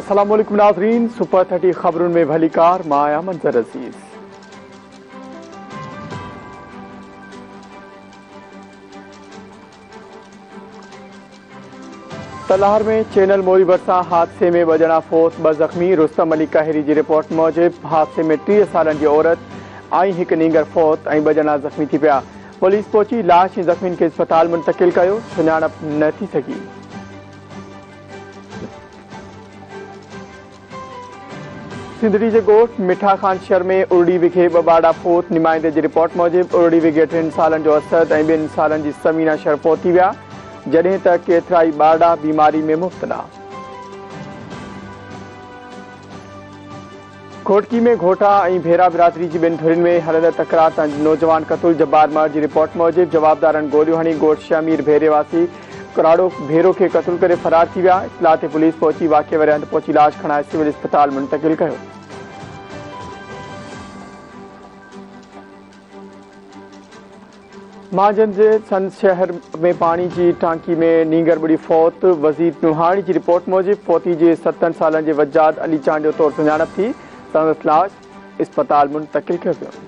अस्सलाम वालेकुम नाज़रीन, सुपर 30 खबरों में भली कार माया मंजर अजीज। तलाहर में चैनल मोरी बरसा हादसे में वजना फोत ब जख्मी। रुस्तम अली कहरी की रिपोर्ट मूजिब हादसे में 30 सालन की औरत आई एक नींगर फोत ऐं वजना जख्मी थी पिया। पुलिस पहुंची लाश जख्मी के अस्पताल मुंतकिल कयो, सुञाणप न थी सकी। सिंधड़ी के गोठ मिठा खान शहर में उर्डी विखे बाड़ा फोत। नुमाइंदे की रिपोर्ट मूजिब उर्डी विखे 3 सालन जो असद ऐं 2 सालन की समीना शहर फोत थी विया, जडें त केतिराई बाड़ा बीमारी में मुब्तला। घोटकी में घोटा ऐं भेरा बिरादरी की 2 धुरिन में हलंदड़ तकरार तां नौजवान कतुल। जब्बार मर्द की रिपोर्ट मूजिब जवाबदारन गोलियों हणी गोठ शमीर भेरे वासी कराड़ो भेरो के कतल करे फरार थी विया। इतला ते पुलिस पहुंची वाक़े वारे हंध पहुंची लाश खणाए सिविल अस्पताल मुंतकिल कयो। महाजन जे संत शहर में पानी की टांकी में नींगर बुड़ी फौत। वजीर नुहानी की रिपोर्ट मूजिब फोती जे 7 सालन के वजाद अली चांद जो तौर सुञाणप थी, संदसि लाश अस्पताल मुंतकिल कयो वियो।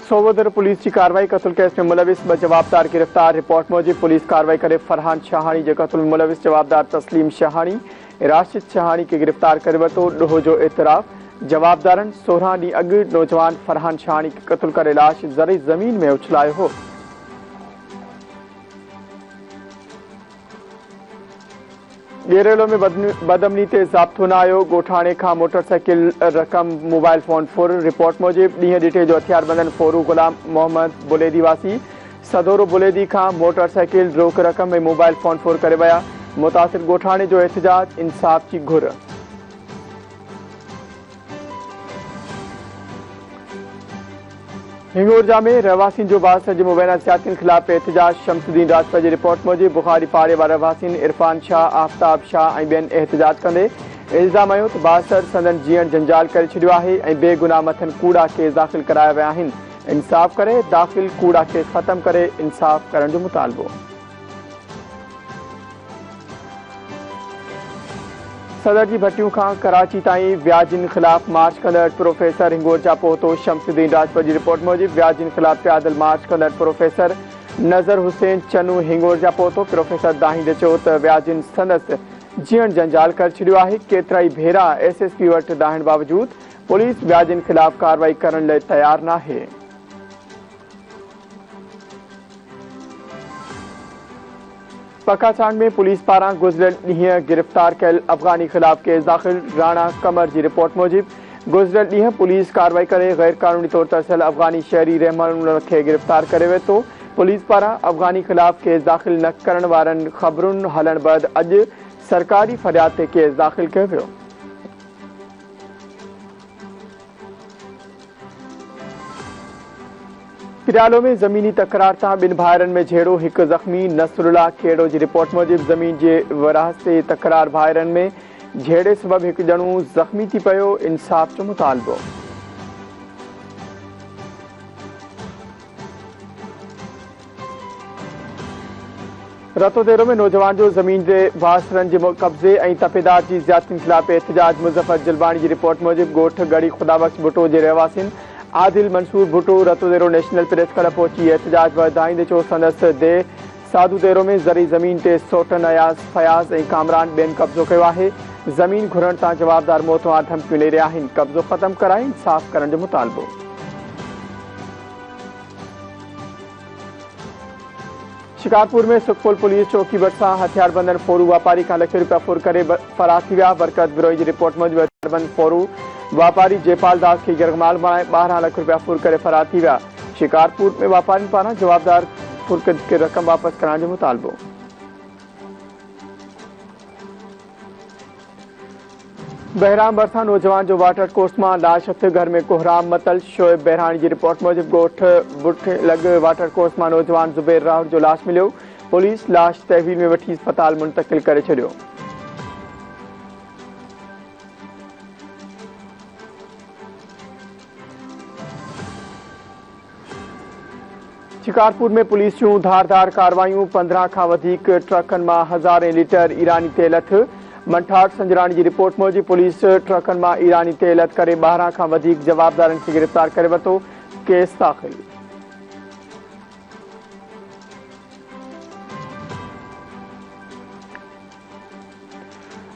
सोबोदर पुलिस की कार्रवाई कतल केस में मुलविस 2 जवाबदार गिरफ्तार। रिपोर्ट मूजिब पुलिस कार्रवाई करे फरहान शाहानी के कतल में मुलविस जवाबदार तस्लीम शाहानी राशिद शाहानी के गिरफ्तार करे वरितो। ॾोह जो एतराफ़ जवाबदारन 16 ॾींहं अॻु नौजवान फरहान शाहानी के कतल करे लाश ज़रे ज़मीन में उछलायो हो। गेरेलो में बदअमनी ते ज़ाब्तो न आयो। गोठाणे खां मोटरसाइकिल रकम मोबाइल फोन फुर। रिपोर्ट मूजिब ॾींहं ॾिठे जो हथियारबंदन फोरू गुलाम मोहम्मद बुलेदी वासी सदोरो बुलेदी खां मोटरसाइकिल रोक रकम में मोबाइल फोन फुर करे विया। मुतासिर गोठाणे जो एहतजाज इंसाफ की घुर। हिंगोरजा में रहवासिन जो बासर जे मुबैना सियातिन खिलाफ एहतजाज। शमसुद्दीन राजपूत की रिपोर्ट मूजिब बुखारी पाड़े वारा रहवासिन इरफान शाह, आफ्ताब शाह ऐं ॿियनि एहतजाज कंदे इल्ज़ाम हयो त बासर संदन जीअण जंजाल करे छॾियो आहे ऐं बेगुनाह मथनि कूड़ा केस दाख़िल कराया विया आहिनि। इंसाफ़ करे दाख़िल कूड़ा केस ख़त्म करे इंसाफ़ करण जो मुतालबो। सदर की भट्टियों खां कराची ताईं व्याजिन खिलाफ मार्च कंदड़ प्रोफेसर हिंगोरजा पहुतो। शमसुद्दीन राजपूत की रिपोर्ट मूजिब व्याजिन खिलाफ पैदल मार्च कंदड़ प्रोफेसर नज़र हुसैन चनू हिंगोरजा पहुतो। प्रोफेसर दाहिंदे चयो त व्याजिन संदसि जीअण जंजाल करे छॾियो आहे। केतिराई भेरा SSP वटि दाहिण बावजूद पुलिस व्याजिन खिलाफ कार्रवाई करण लाइ तैयार नाहे। पकाचांड में पुलिस पारां गुज़िरियल ॾींहुं गिरफ्तार कयल अफ़गानी खिलाफ केस दाख़िल। राणा कमर की रिपोर्ट मूजिब गुज़िरियल ॾींहुं पुलिस कार्रवाई करे गैर कानूनी तौर तरसियल अफ़गानी शहरी रहमान खे गिरफ्तार करे वेठो। पुलिस पारां अफ़गानी खिलाफ केस दाख़िल न करण वारनि ख़बरुनि हलण बैदि अॼु सरकारी फरियाद ते केस दाख़िल कयो वियो। पिरालो में ज़मीनी तकरार तां 2 भाइरनि में झेड़ो, 1 ज़ख्मी। नसरुल्ला खेड़ो की रिपोर्ट मूजिब ज़मीन के वरास ते तकरार भाइरनि में झेड़े सबब 1 ॼणो ज़ख्मी थी पियो, इंसाफ़ जो मुतालबो। रतोदेरो में नौजवान जो ज़मीन के वासरन के कब्ज़े ऐं तपेदार की ज़्यादतियुनि खिलाफ एहतजाज। मुज़फ़र जलवाणी की रिपोर्ट मूजिब गोठ गढ़ी खुदाबख्श भुट्टो के रहवासिन Adil Mansoor Bhutto Ratodero national press club पहुंची एहतजाज वधाईंदे चयो संदसि दे साधुदेरो में ज़री ज़मीन ते सोटन अयाज़ फयाज़ ऐं कामरान ॿियनि कब्ज़ो कयो आहे। ज़मीन घुरण तां जवाबदार मोतवार धमकियूं ॾेई रहिया आहिनि। कब्ज़ो ख़त्म कराए इंसाफ़ करण जो मुतालबो। शिकारपुर में सुखपुर पुलिस चौकी भरिसां हथियारबंदन फोरू वापारी खां लख रुपया फुर करे फरार थी विया। बरकत बिरोही की रिपोर्ट मूजिब हथियारबंद फोरू वापारी जयपाल दास के गिरमाल बणाए 12 लाख रुपया फुर करे फरार थी विया। शिकारपुर में वापारी पारां जवाबदार फुर के रकम वापस कराने जो मुतालबो। बहराम भरसा नौजवान जो वाटर कोर्स में लाश हथ। घर में कोहराम मतल। शोएब बहरानी की रिपोर्ट मूजिब गोठ बुठ लग वाटर कोर्स में नौजवान जुबैर राहुल जो लाश मिलो। पुलिस लाश तहवील में वठी अस्पताल मुंतकिल करे छॾियो। शिकारपुर में पुलिस जूं धारदार कार्रवाइयूं 15 खां वधीक ट्रकनि मां हज़ारें लीटर ईरानी तेल हथ। मंठाट संजराणी की रिपोर्ट मूजिब पुलिस ट्रकनि मां ईरानी तेल हथ करे 12 खां वधीक जवाबदारनि खे गिरफ़्तार करे वरितो। केस दाख़िल।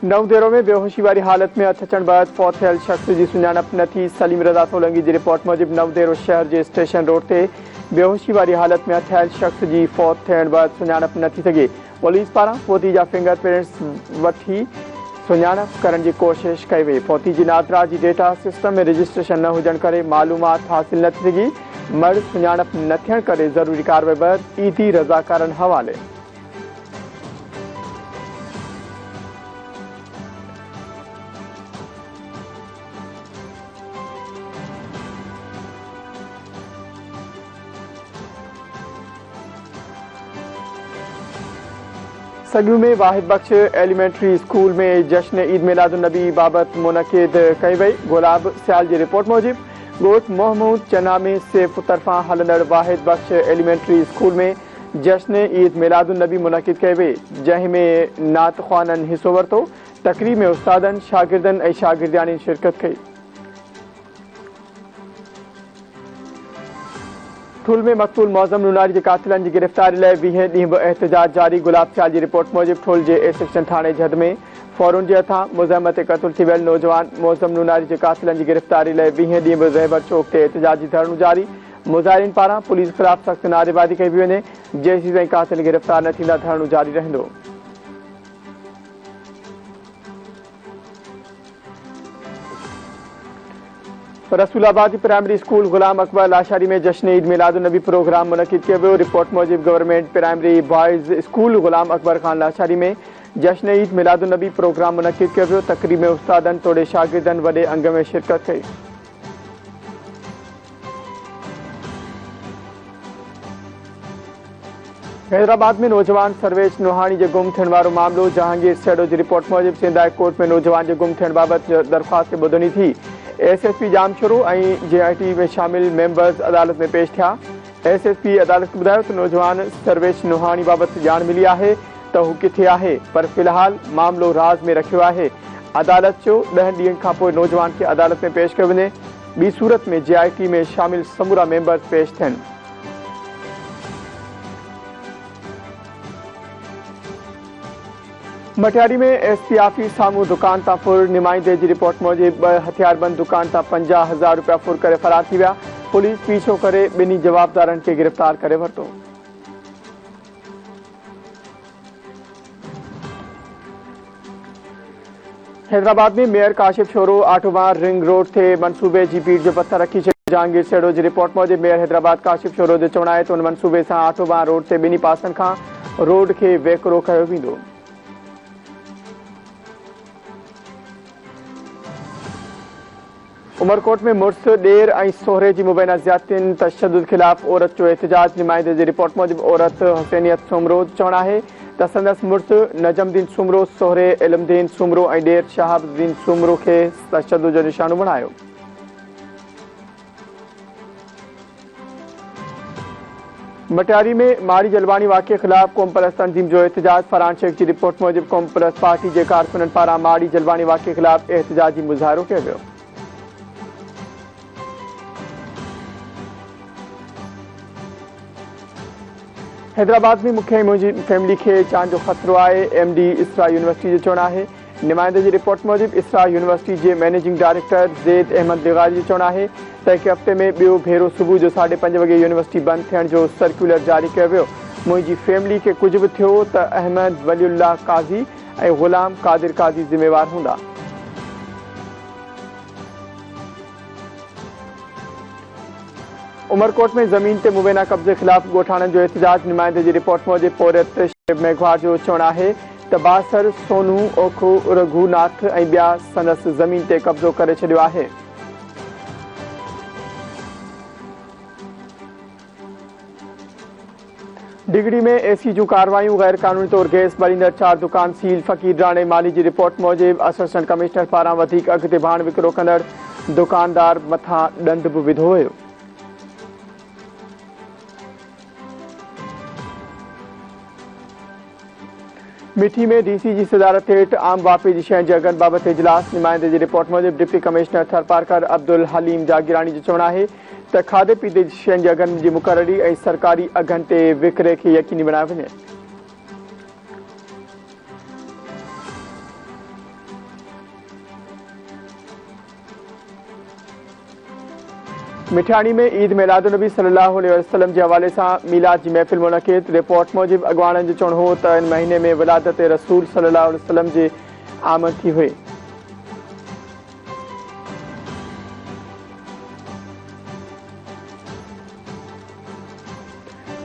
नवदेरो में बेहोशी वारी हालत में हथ अचण बैदि फौत थियल शख्स की सुञाणप न थी। सलीम रज़ा सोलंगी की रिपोर्ट मूजिब नवदेरो शहर के स्टेशन रोड से बेहोशी वारी हालत में थियल शख्स की फौत थियण बैदि सुञाणप न थी सघे। पुलिस पारां फौती जा फिंगरप्रिंट्स वठी सुञाणप करण की कोशिश कई वई। फौती की नादरा की डेटा सिस्टम में रजिस्ट्रेशन न हुजण करे मालूमात हासिल न थी सघी। मर्द सुञाणप न थियण करे ज़रूरी कार्रवाई बैदि ईदी रज़ाकारनि हवाले। सगू में वाहिद बख्श एलिमेंट्री स्कूल में जश्न ईद मिलादुन्नबी बाबत मुनक़िद कई वई। गुलाब सियाल की रिपोर्ट मूजिब गोट महमूद चना में सेफ तरफा हलंदड़ वाहिद बख्श एलिमेंट्री स्कूल में जश्न ईद मिलादुन्नबी मुनक़िद कई वई, जंहिंमें नात ख़्वाननि हिस्सो वरितो। तकरीब में उस्तादनि शागिर्दनि ऐं शागिर्दियाणियुनि शिरकत कई। ठुल में मक़तूल मौज़म नूनारी के कातिलन की गिरफ्तारी लाइ 20 ॾींहं बि एहतजाज जारी। गुलाब सियाल की रिपोर्ट मूजिब ठुल के ए सेक्शन थाने जद में फौरन के हथां मुज़हमत क़त्ल थी वियल नौजवान मौज़म नूनारी के कातिलन की गिरफ्तारी लाइ 20 ॾींहं बि रहबर चौक ते एहतजाजी धरणो जारी। मुज़ाहिरीन पारां पुलिस ख़िलाफ़ सख़्त नारेबाज़ी कई पई वञे। जेसीं ताईं कातिल गिरफ्तार न थींदा धरणो जारी रहंदो। रसूलाबाद प्राइमरी स्कूल गुलाम अकबर लाशारी में जश्न ईद मिलादुन्नबी प्रोग्राम मुनक़िद किया वियो। रिपोर्ट मूजिब government primary boys school Ghulam Akbar Khan Lashari में जश्न ईद मिलादुन्नबी प्रोग्राम मुनक़िद किया वियो। तकरीब में उस्तादनि तोड़े शागिर्दनि वॾे अंग में शिरकत कई। हैदराबाद में नौजवान सर्वेश नोहानी के गुम थियण वारो मामलो। जहांगीर सेडो की रिपोर्ट मूजिब सिंध हाई कोर्ट में नौजवान के गुम थियण बाबत दरख्वास्त ॿुधणी थी। एसएसपी जामशोरो और जेआईटी में शामिल मेंबर्स अदालत में पेश थिया। एसएसपी अदालत को बताया तो नौजवान सर्वेश नोहानी बाबत जान मिली है तो हू किथे है, पर फिलहाल मामलो राज में रखियो है। अदालत चो 10 ॾींहनि खां पोइ नौजवान के अदालत में पेश कयो वञे। ॿी सूरत में जेआईटी में शामिल समूरा मेंबर्स पेश थियनि। मटियारी में एसपी ऑफिस सामूं दुकान तां फुर। नुमाइंदे की रिपोर्ट मूजिब हथियारबंद दुकान तां 50,000 रुपया फुर करे फरार थी विया। पुलिस पीछो करे बिनी जवाबदारनि के गिरफ्तार करे वरितो। हैदराबाद में मेयर काशिफ शोरो आटोबार रिंग रोड थे मनसूबे की पीठ जो पत्थर रखी छे। जहांगीर सेडो की रिपोर्ट मूजिब मेयर हैदराबाद काशिफ शोरो जो चवण है तो उन मनसूबे से आटोबार रोड से बिनी पासन खां रोड के वेकरो कयो वेंदो। उमरकोट में मुर्स डेर और सोहरे की मुबैना ज़्यादतियुनि तशद्दुद खिलाफ औरत जो एहतजाज। नुमाइंदे की रिपोर्ट मूजिब औरत हुसैनियत सुमरो चवण है तो संदस मुर्स नजमुद्दीन सुमरो सोहरे इल्मुद्दीन सुमरो और डेर शहाबुद्दीन सुमरो के तशद्दुद जो निशानो बनायो। मटियारी में माड़ी जलवानी वाक़े खिलाफ कौम परस्त तंजीम जो एहतजाज। फरहान शेख की रिपोर्ट मूजिब कौम परस्त पार्टी के कारकुननि पारां माड़ी जलवानी वाक़े खिलाफ एहतजाजी मुज़ाहिरो किया वियो। हैदराबाद में मुख्य मुंहिंजी फैमिली के चांद जो खतरो है। एमडी इसरा यूनिवर्सिटी जो चवण है। नुमाइंदे की रिपोर्ट मूजिब इसरा यूनिवर्सिटी के मैनेजिंग डायरेक्टर ज़ैद अहमद बिगारी जो चवण है तो एक हफ़्ते में ॿियो भेरो सुबह जो 5:30 वगे यूनिवर्सिटी बंद थियण जो सर्कुलर जारी किया वियो। मुंहिंजी फैमिली के कुछ भी थियो तो अहमद वलीउल्लाह काज़ी और गुलाम कादिर काज़ी जिम्मेवार हूंदा। उमरकोट में जमीन ते मुबैना कब्जे खिलाफ गोठाणन जो एहतजाज। नुमाइंदे की रिपोर्ट मूजिब पौरत शेब मेघवार जो चवण है तो बासर सोनू ओखो रघुनाथ और बिया संदस जमीन ते कब्जो करे छड़ियो है। डिगड़ी में एसी जो कार्रवाइयों गैर कानूनी तौर गैस बरींदड़ 4 दुकान सील। फकीर राणे माली की रिपोर्ट मूजिब असिस्टेंट कमिश्नर पारां वधीक अॻिते भाण विकिरो कंदड़ दुकानदार मथां ॾंड भी विधो हुयो। मिठी में डीसी की सदारत हेठ आम वापी की शइ जगन बाबत इजलास। नुमाइंदे की रिपोर्ट मूजिब डिप्टी कमिश्नर थरपारकर अब्दुल हलीम जागीरानी जो चवण है त खाधे पीते जी शइ जगन की मुक़ररी और सरकारी अघन ते विकिरे के यकीनी बनायो वञे। मिठाणी में ईद मिलादुन्नबी सल्लल्लाहु अलैहि वसल्लम के हवाले से मीलाद की महफिल मुनक़िद। रिपोर्ट मूजिब अगवाणन जो चवण हो त इन महीने में विलादत रसूल सल्लल्लाहु अलैहि वसल्लम की आमद थी हुई।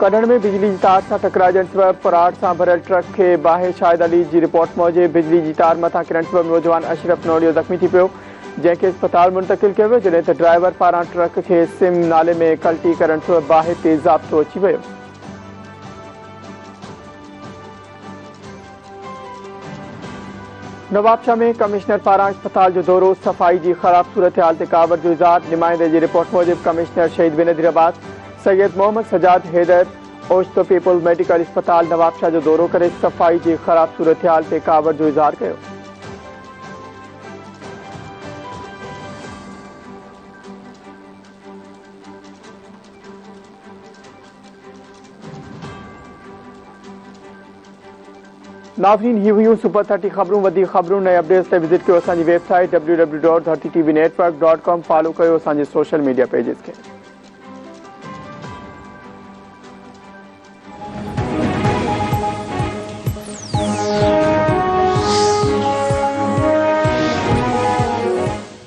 कड़ण में बिजली की तार से टकराइण सबब पराड़ से भरियल ट्रक के बाहे शाहिद अली की रिपोर्ट मूजिब बिजली की तार मथा किरण सबब नौजवान अशरफ नोड़ियो जख्मी थी पियो, जैसे अस्पताल मुंतकिल किया जैसे तो ड्राइवर पारा ट्रक के सिम नाले में कल्टी करण सबब बाहे ते ज़ाब्तो अची वो। नवाबशाह में कमिश्नर पारा अस्पताल जो दौरो, सफाई की खराब सूरत हाल ते कावर जो इज़हार। नुमाइंदे की रिपोर्ट मूजिब कमिश्नर शहीद बेनज़ीराबाद सैयद मोहम्मद सजाद हैदर ओचितो पीपल मेडिकल अस्पताल नवाबशाह जो दौरो करे सफाई की खराब सूरत हाल ते कावर जो इज़हार किया। नाज़रीन ही हुई सुपर 30 खबरों वधी खबरों नए अपडेट्स ते विजिट कयो असांजी वेबसाइट www.30tvnetwork.com। फॉलो कयो असांजे सोशल मीडिया पेजेस के।